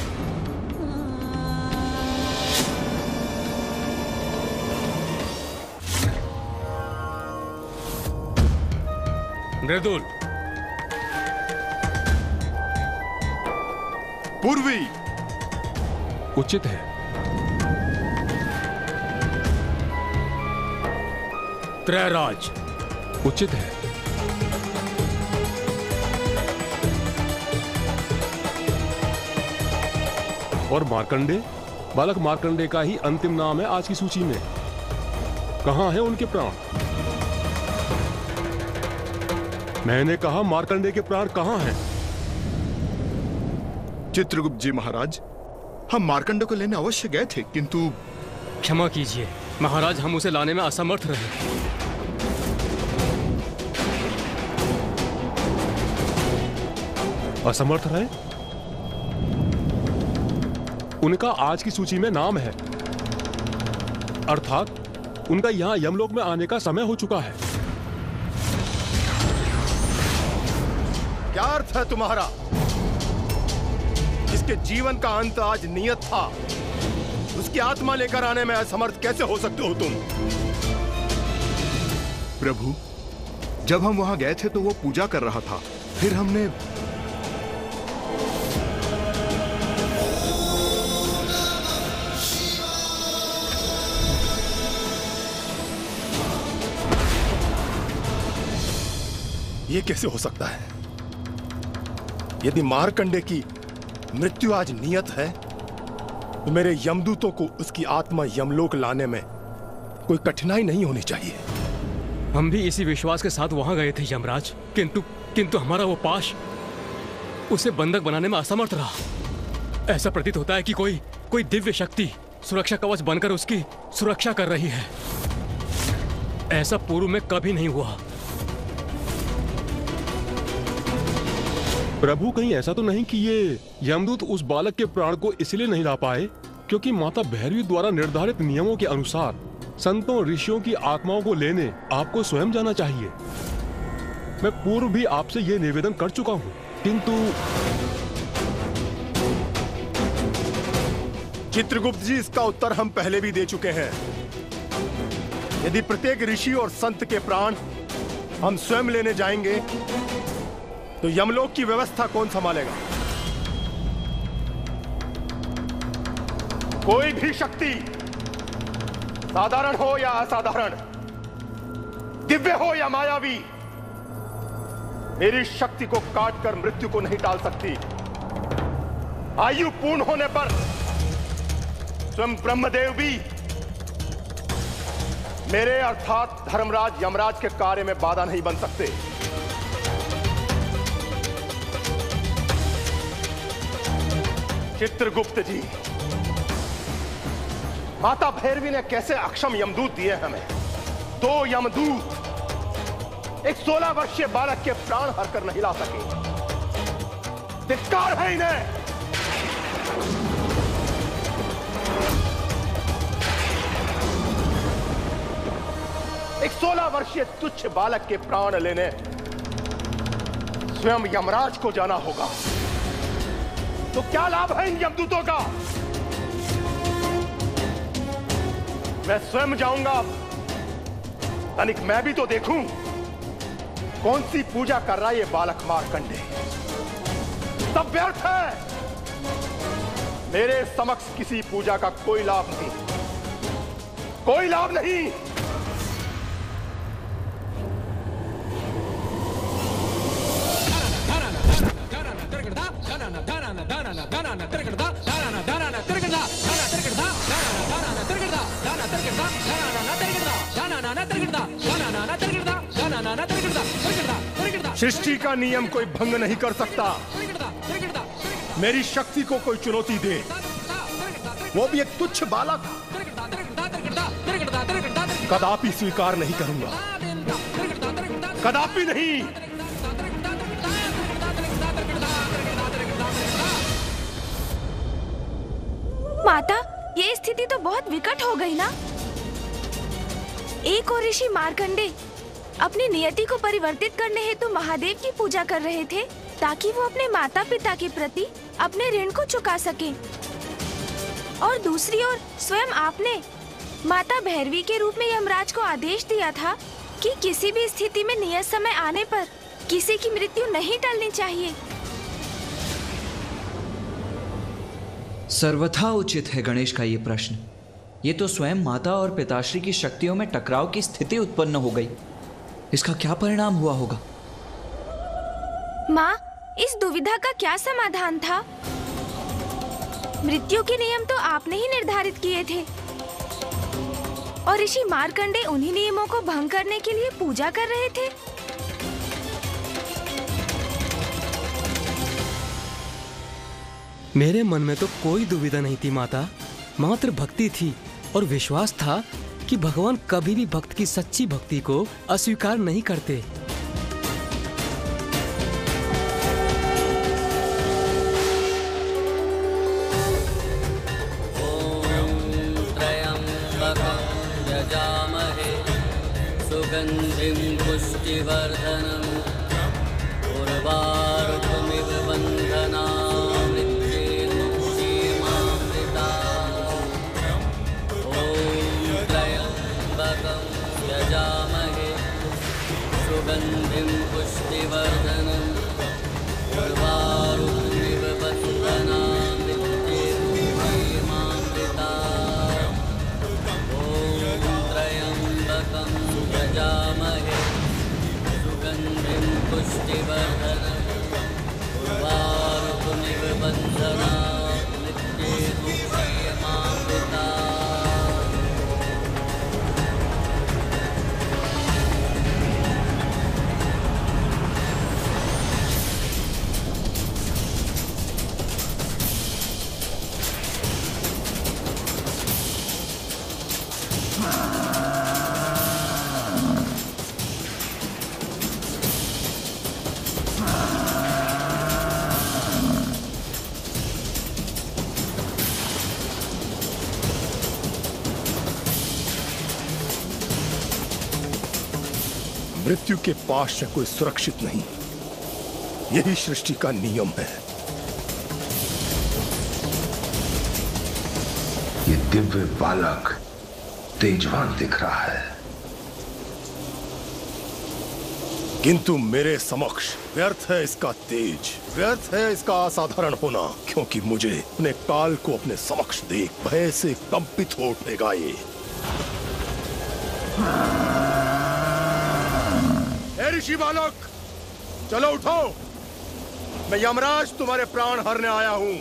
मृदुल, पूर्वी, उचित है। त्रैराज, उचित है। और मार्कंडे, बालक मार्कंडे का ही अंतिम नाम है आज की सूची में। कहां है उनके प्राण? मैंने कहा मार्कंडे के प्राण कहां हैं? चित्रगुप्त जी महाराज, हम मार्कंडे को लेने अवश्य गए थे, किंतु क्षमा कीजिए महाराज, हम उसे लाने में असमर्थ रहे। असमर्थ रहे? उनका आज की सूची में नाम है, अर्थात उनका यहां यमलोक में आने का समय हो चुका है। क्या अर्थ है तुम्हारा? जिसके जीवन का अंत आज नियत था, उसकी आत्मा लेकर आने में असमर्थ कैसे हो सकते हो तुम? प्रभु, जब हम वहां गए थे तो वो पूजा कर रहा था, फिर हमने ये कैसे हो सकता है? यदि मार्कंडे की मृत्यु आज नियत है, तो मेरे यमदूतों को उसकी आत्मा यमलोक लाने में कोई कठिनाई नहीं होनी चाहिए। हम भी इसी विश्वास के साथ वहां गए थे यमराज, किंतु हमारा वो पाश उसे बंधक बनाने में असमर्थ रहा। ऐसा प्रतीत होता है कि कोई दिव्य शक्ति सुरक्षा कवच बनकर उसकी सुरक्षा कर रही है। ऐसा पूर्व में कभी नहीं हुआ। प्रभु, कहीं ऐसा तो नहीं कि ये यमदूत उस बालक के प्राण को इसलिए नहीं ला पाए क्योंकि माता भैरवी द्वारा निर्धारित नियमों के अनुसार संतों ऋषियों की आत्माओं को लेने आपको स्वयं जाना चाहिए। मैं पूर्व भी आपसे यह निवेदन कर चुका हूं, किंतु चित्रगुप्त जी, इसका उत्तर हम पहले भी दे चुके हैं। यदि प्रत्येक ऋषि और संत के प्राण हम स्वयं लेने जाएंगे तो यमलोक की व्यवस्था कौन संभालेगा? कोई भी शक्ति, साधारण हो या असाधारण, दिव्य हो या मायावी, मेरी शक्ति को काटकर मृत्यु को नहीं टाल सकती। आयु पूर्ण होने पर स्वयं ब्रह्मदेव भी मेरे अर्थात धर्मराज यमराज के कार्य में बाधा नहीं बन सकते। चित्रगुप्त जी, माता भैरवी ने कैसे अक्षम यमदूत दिए हमें? 2 यमदूत एक 16 वर्षीय बालक के प्राण हरकर नहीं ला सके। धिक्कार है इन्हें। एक 16 वर्षीय तुच्छ बालक के प्राण लेने स्वयं यमराज को जाना होगा। तो क्या लाभ है इन यमदूतों का? मैं स्वयं जाऊंगा, तनिक मैं भी तो देखूं कौन सी पूजा कर रहा है ये बालक मार्कंडे। सब व्यर्थ है। मेरे समक्ष किसी पूजा का कोई लाभ नहीं, कोई लाभ नहीं। सृष्टि का नियम कोई भंग नहीं कर सकता। मेरी शक्ति को कोई चुनौती दे, वो भी एक तुच्छ बालक, कदापि स्वीकार नहीं करूंगा, कदापि नहीं। माता, ये स्थिति तो बहुत विकट हो गई ना। एक और ऋषि मार्कंडे अपनी नियति को परिवर्तित करने हेतु महादेव की पूजा कर रहे थे, ताकि वो अपने माता पिता के प्रति अपने ऋण को चुका सके। और दूसरी ओर स्वयं आपने माता भैरवी के रूप में यमराज को आदेश दिया था कि किसी भी स्थिति में नियत समय आने पर किसी की मृत्यु नहीं टलनी चाहिए। सर्वथा उचित है गणेश का ये प्रश्न। ये तो स्वयं माता और पिताश्री की शक्तियों में टकराव की स्थिति उत्पन्न हो गई। इसका क्या परिणाम हुआ होगा? माँ, इस दुविधा का क्या समाधान था? मृत्यु के नियम तो आपने ही निर्धारित किए थे और ऋषि मार्कंडे उन्हीं नियमों को भंग करने के लिए पूजा कर रहे थे। मेरे मन में तो कोई दुविधा नहीं थी माता, मात्र भक्ति थी और विश्वास था कि भगवान कभी भी भक्त की सच्ची भक्ति को अस्वीकार नहीं करते। सुगंधिं पुष्टिवर्धनम् उर्वारुकमिव बन्धनामृत्युमुक्षीमामृता। ॐ त्र्यम्बकं यजामहे सुगंधिं पुष्टिवर्धनम् उर्वारुकमिव बन्धनामृत्युमुक्षीमामृता। ॐ त्र्यम्बकं यजामहे सुगंधिं पुष्टिवर्धनम् उर्वारुकमिव बन्धनामृत्युमुक्षीमामृता। मृत्यु के पास से कोई सुरक्षित नहीं, यही सृष्टि का नियम है। ये दिव्य बालक तेजवान दिख रहा है, किंतु मेरे समक्ष व्यर्थ है इसका तेज, व्यर्थ है इसका असाधारण होना, क्योंकि मुझे अपने काल को अपने समक्ष देख भय से कंपित हो उठेगा ये। ऋषि बालक, चलो उठो, मैं यमराज तुम्हारे प्राण हरने आया हूं।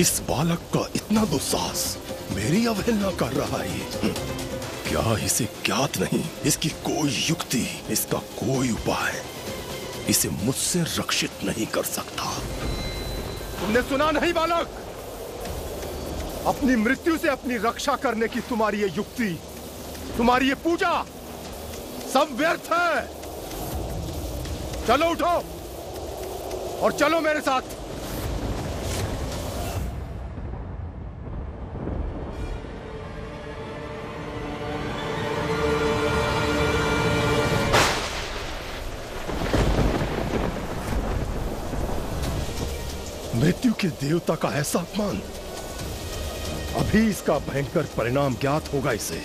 इस बालक का इतना दुस्साहस, मेरी अवहेलना कर रहा है। क्या इसे ज्ञात नहीं, इसकी कोई युक्ति, इसका कोई उपाय इसे मुझसे रक्षित नहीं कर सकता। तुमने सुना नहीं बालक? अपनी मृत्यु से अपनी रक्षा करने की तुम्हारी ये युक्ति, तुम्हारी ये पूजा सब व्यर्थ है। चलो उठो और चलो मेरे साथ। मृत्यु के देवता का ऐसा अपमान, अभी इसका भयंकर परिणाम ज्ञात होगा इसे।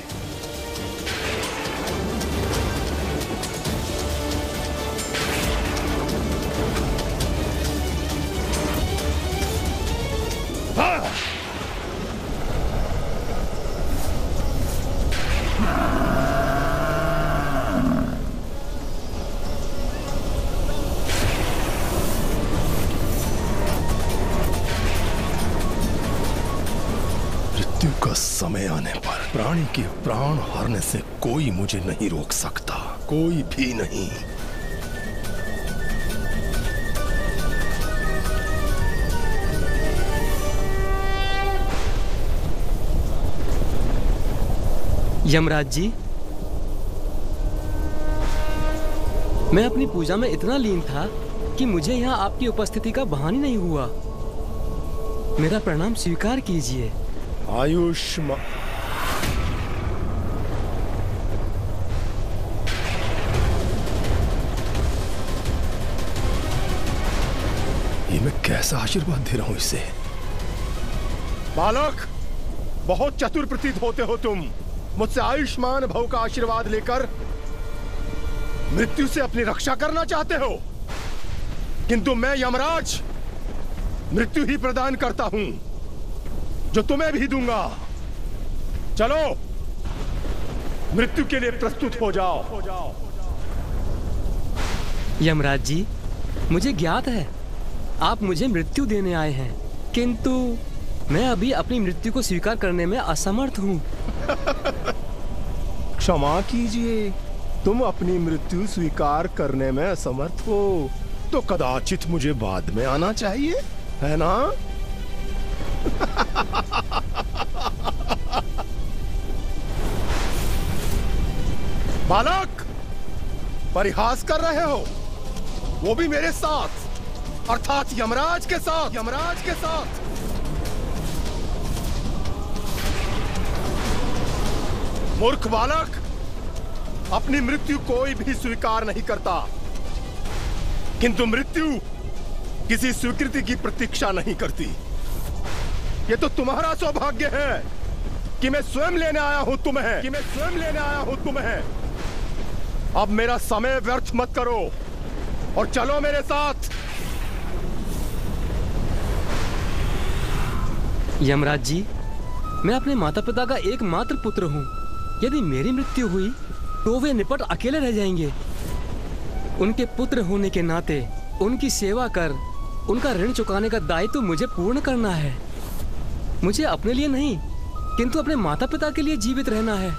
समय आने पर प्राणी के प्राण हारने से कोई मुझे नहीं रोक सकता, कोई भी नहीं। यमराज जी, मैं अपनी पूजा में इतना लीन था कि मुझे यहाँ आपकी उपस्थिति का भान ही नहीं हुआ। मेरा प्रणाम स्वीकार कीजिए। आयुष्मान कैसा आशीर्वाद दे रहा हूं इसे। बालक, बहुत चतुर प्रतीत होते हो तुम। मुझसे आयुष्मान भव का आशीर्वाद लेकर मृत्यु से अपनी रक्षा करना चाहते हो, किंतु मैं यमराज मृत्यु ही प्रदान करता हूं, जो तुम्हें भी दूंगा। चलो मृत्यु के लिए प्रस्तुत हो जाओ। यमराज जी, मुझे ज्ञात है आप मुझे मृत्यु देने आए हैं, किंतु मैं अभी अपनी मृत्यु को स्वीकार करने में असमर्थ हूँ। क्षमा कीजिए, तुम अपनी मृत्यु स्वीकार करने में असमर्थ हो तो कदाचित मुझे बाद में आना चाहिए, है ना? बालक, परिहास कर रहे हो, वो भी मेरे साथ, अर्थात यमराज के साथ। यमराज के साथ मूर्ख बालक, अपनी मृत्यु कोई भी स्वीकार नहीं करता, किंतु मृत्यु किसी स्वीकृति की प्रतीक्षा नहीं करती। ये तो तुम्हारा सौभाग्य है कि मैं स्वयं लेने आया हूं तुम्हें। अब मेरा समय व्यर्थ मत करो और चलो मेरे साथ। यमराज जी, मैं अपने माता पिता का एकमात्र पुत्र हूँ। यदि मेरी मृत्यु हुई तो वे निपट अकेले रह जाएंगे। उनके पुत्र होने के नाते उनकी सेवा कर उनका ऋण चुकाने का दायित्व मुझे पूर्ण करना है। मुझे अपने लिए नहीं, किंतु अपने माता पिता के लिए जीवित रहना है।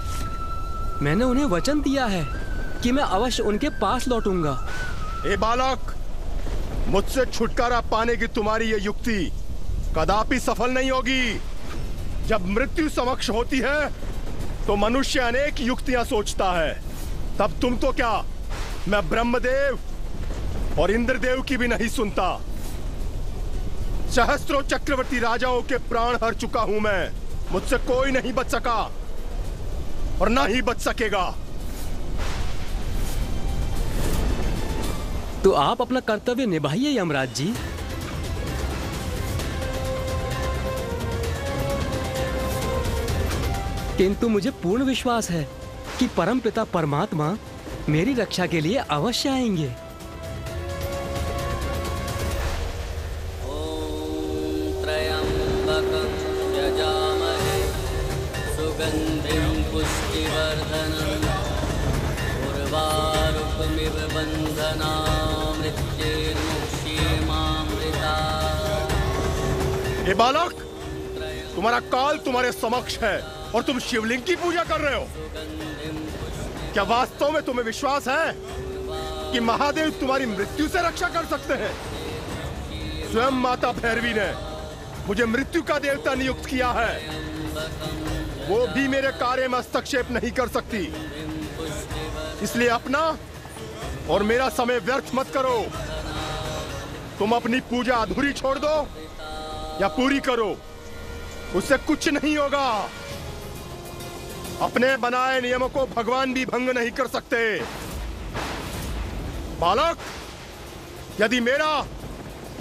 मैंने उन्हें वचन दिया है कि मैं अवश्य उनके पास लौटूंगा। ए बालक, मुझसे छुटकारा पाने की तुम्हारी ये युक्ति कदापि सफल नहीं होगी। जब मृत्यु समक्ष होती है तो मनुष्य अनेक युक्तियां सोचता है। तब तुम तो क्या, मैं ब्रह्मदेव और इंद्रदेव की भी नहीं सुनता। सहस्त्रों चक्रवर्ती राजाओं के प्राण हर चुका हूं मैं। मुझसे कोई नहीं बच सका और ना ही बच सकेगा। तो आप अपना कर्तव्य निभाइए यमराज जी। किंतु मुझे पूर्ण विश्वास है कि परमपिता परमात्मा मेरी रक्षा के लिए अवश्य आएंगे। त्र्यंबकं यजामहे सुगंधिं पुष्टिवर्धनम् उर्वारुकमिव बन्धनान् मृत्युर्मुक्षीयमामृतात्। ए बालक, तुम्हारा काल तुम्हारे समक्ष है और तुम शिवलिंग की पूजा कर रहे हो। क्या वास्तव में तुम्हें विश्वास है कि महादेव तुम्हारी मृत्यु से रक्षा कर सकते हैं? स्वयं माता भैरवी ने मुझे मृत्यु का देवता नियुक्त किया है, वो भी मेरे कार्य में हस्तक्षेप नहीं कर सकती। इसलिए अपना और मेरा समय व्यर्थ मत करो। तुम अपनी पूजा अधूरी छोड़ दो या पूरी करो, उससे कुछ नहीं होगा। अपने बनाए नियमों को भगवान भी भंग नहीं कर सकते। बालक, यदि मेरा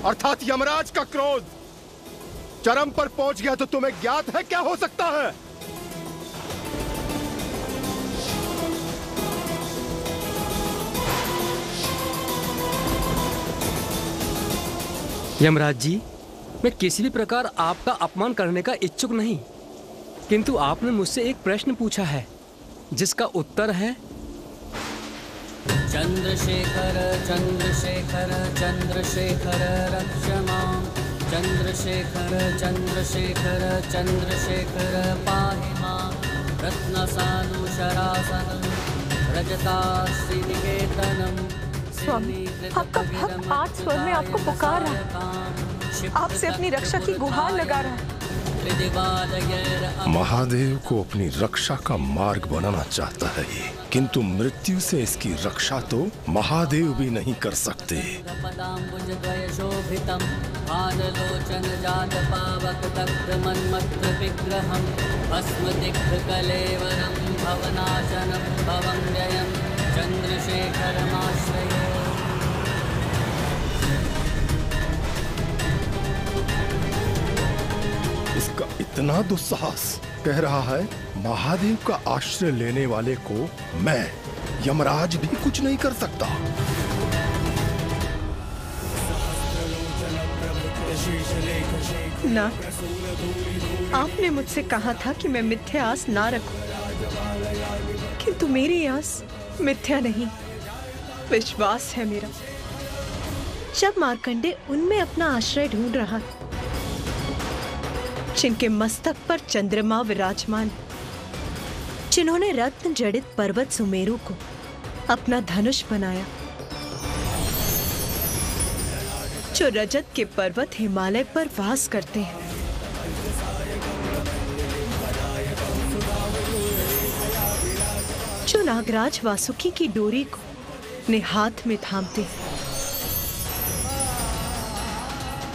अर्थात यमराज का क्रोध चरम पर पहुंच गया तो तुम्हें ज्ञात है क्या हो सकता है? यमराज जी, मैं किसी भी प्रकार आपका अपमान करने का इच्छुक नहीं, किंतु आपने मुझसे एक प्रश्न पूछा है जिसका उत्तर है चंद्रशेखर चंद्रशेखर चंद्रशेखर रक्ष मां, चंद्रशेखर चंद्रशेखर चंद्रशेखर पाहि मां, रत्नसानुशरासनं रजताश्रीनिकेतनं। स्वामी, आपका भक्त 8 स्वर में आपको पुकार रहा है, आपसे अपनी रक्षा की गुहार लगा रहा है। महादेव को अपनी रक्षा का मार्ग बनाना चाहता है ये, किंतु मृत्यु से इसकी रक्षा तो महादेव भी नहीं कर सकते। इतना दुस्साहस! कह रहा है महादेव का आश्रय लेने वाले को मैं यमराज भी कुछ नहीं कर सकता। ना, आपने मुझसे कहा था कि मैं मिथ्या आस ना रखूं, किंतु मेरी आस मिथ्या नहीं, विश्वास है मेरा। जब मार्कंडे उनमें अपना आश्रय ढूंढ रहा था, जिनके मस्तक पर चंद्रमा विराजमान, जिन्होंने रत्न जड़ित पर्वत सुमेरु को अपना धनुष बनाया, जो रजत के पर्वत हिमालय पर वास करते हैं, जो नागराज वासुकी की डोरी को अपने हाथ में थामते हैं,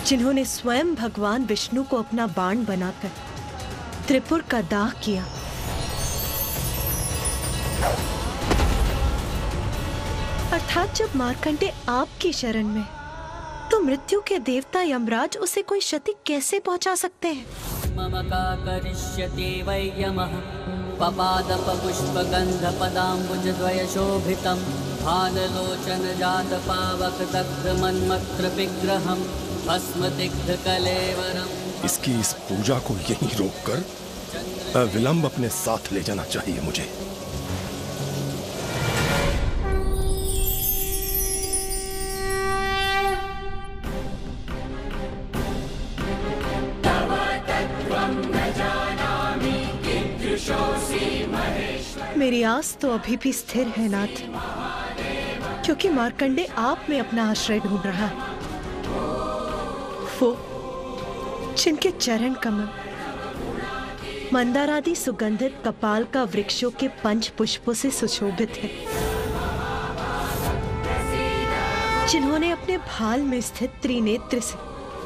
जिन्होंने स्वयं भगवान विष्णु को अपना बाण बनाकर त्रिपुर का दाह किया, अर्थात जब मार्कंडे आपकी शरण में, तो मृत्यु के देवता यमराज उसे कोई क्षति कैसे पहुंचा सकते हैं? मम का करिष्यति वै यमः पपादप पुष्पगंध पदाम्बुजद्वय शोभितं भानलोचन जात पावक दग्ध मन्मत्र विग्रहं भस्म दिग्ध कलेवरम्। इसकी इस पूजा को यहीं रोककर विलंब अपने साथ ले जाना चाहिए मुझे। मेरी आस तो अभी भी स्थिर है नाथ, क्योंकि मार्कंडे आप में अपना आश्रय ढूंढ रहा है। वो जिनके चरण कमल मंदारादि सुगंधित कपाल का वृक्षों के पंच पुष्पों से सुशोभित है, जिन्होंने अपने भाल में स्थित त्रिनेत्र से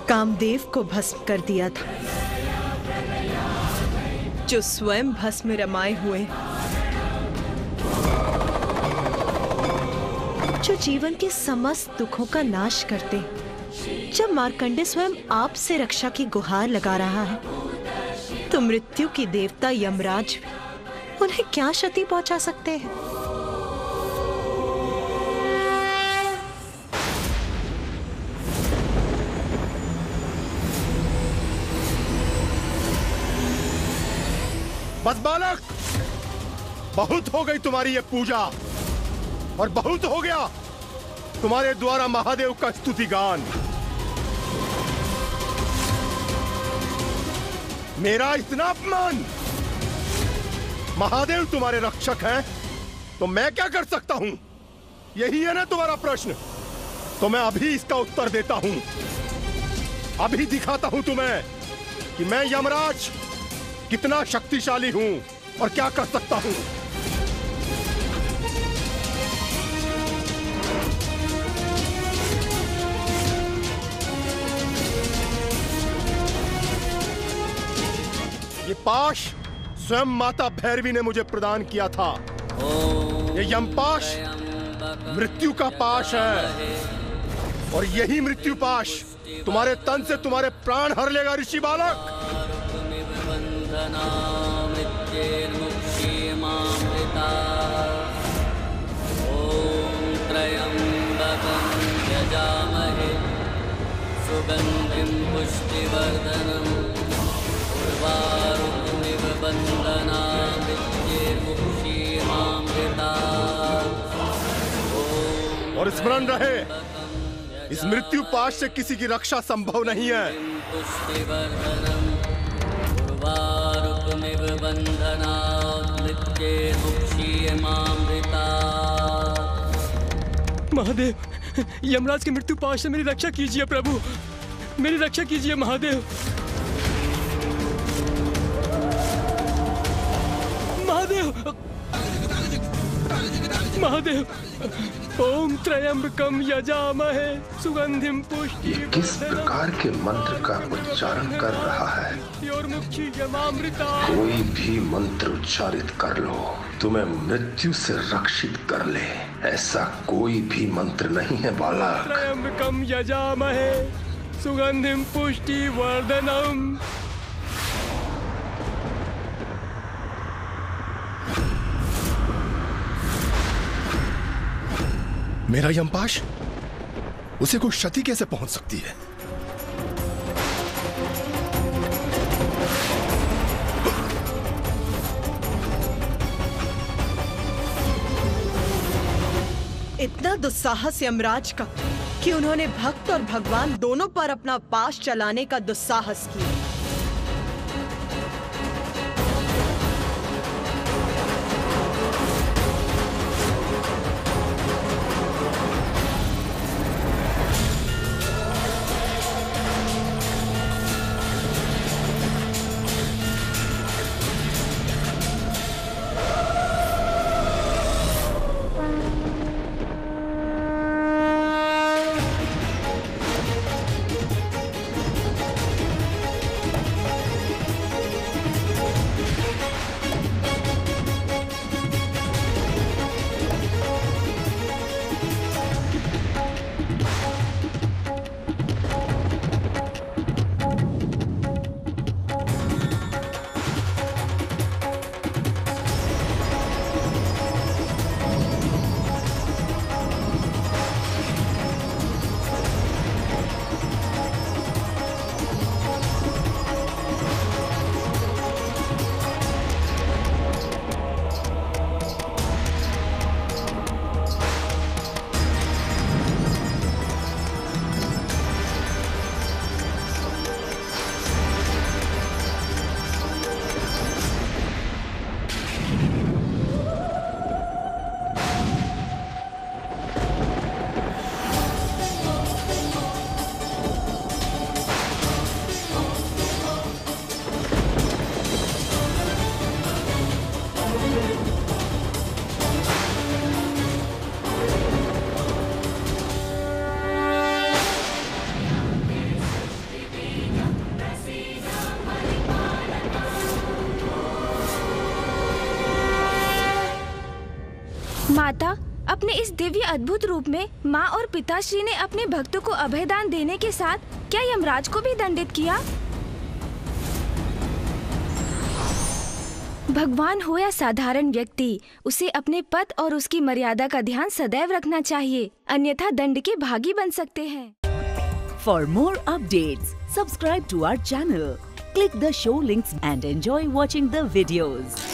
कामदेव को भस्म कर दिया था, जो स्वयं भस्म में रमाए हुए, जो जीवन के समस्त दुखों का नाश करते हैं। जब मार्कंडे स्वयं आप से रक्षा की गुहार लगा रहा है, तो मृत्यु की देवता यमराज भी उन्हें क्या क्षति पहुंचा सकते हैं? बस बालक, बहुत हो गई तुम्हारी ये पूजा, और बहुत हो गया तुम्हारे द्वारा महादेव का स्तुति गान। मेरा इतना अपमान! महादेव तुम्हारे रक्षक हैं, तो मैं क्या कर सकता हूं? यही है ना तुम्हारा प्रश्न? तो मैं अभी इसका उत्तर देता हूं। अभी दिखाता हूं तुम्हें कि मैं यमराज कितना शक्तिशाली हूं और क्या कर सकता हूं। ये पाश स्वयं माता भैरवी ने मुझे प्रदान किया था। ये यमपाश मृत्यु का पाश है, और यही मृत्यु पाश तुम्हारे तन से तुम्हारे प्राण हर लेगा ऋषि बालक। ओम त्र्यंबकं यजामहे सुगंधिं पुष्टिवर्धनम् उर्वारुकमिव बन्धनान् और स्मरण रहे, इस मृत्यु पाश से किसी की रक्षा संभव नहीं है। महादेव, यमराज के मृत्यु पाश से मेरी रक्षा कीजिए प्रभु, मेरी रक्षा कीजिए महादेव। महादेव, महादेव, ओम त्र्यंबकं यजामहे सुगंधिं पुष्टि। ये किस प्रकार के मंत्र का उच्चारण कर रहा है? कोई भी मंत्र उच्चारित कर लो, तुम्हें मृत्यु से रक्षित कर ले, ऐसा कोई भी मंत्र नहीं है बालक। त्र्यंबकं यजामहे सुगंधिं पुष्टि वर्धनम् मेरा यमपाश, उसे कोई क्षति कैसे पहुंच सकती है? इतना दुस्साहस यमराज का कि उन्होंने भक्त और भगवान दोनों पर अपना पाश चलाने का दुस्साहस किया। माता, अपने इस दिव्य अद्भुत रूप में माँ और पिताश्री ने अपने भक्तों को अभयदान देने के साथ क्या यमराज को भी दंडित किया? भगवान हो या साधारण व्यक्ति, उसे अपने पद और उसकी मर्यादा का ध्यान सदैव रखना चाहिए, अन्यथा दंड के भागी बन सकते हैं। For more updates, subscribe to our channel, click the show links and enjoy watching the videos.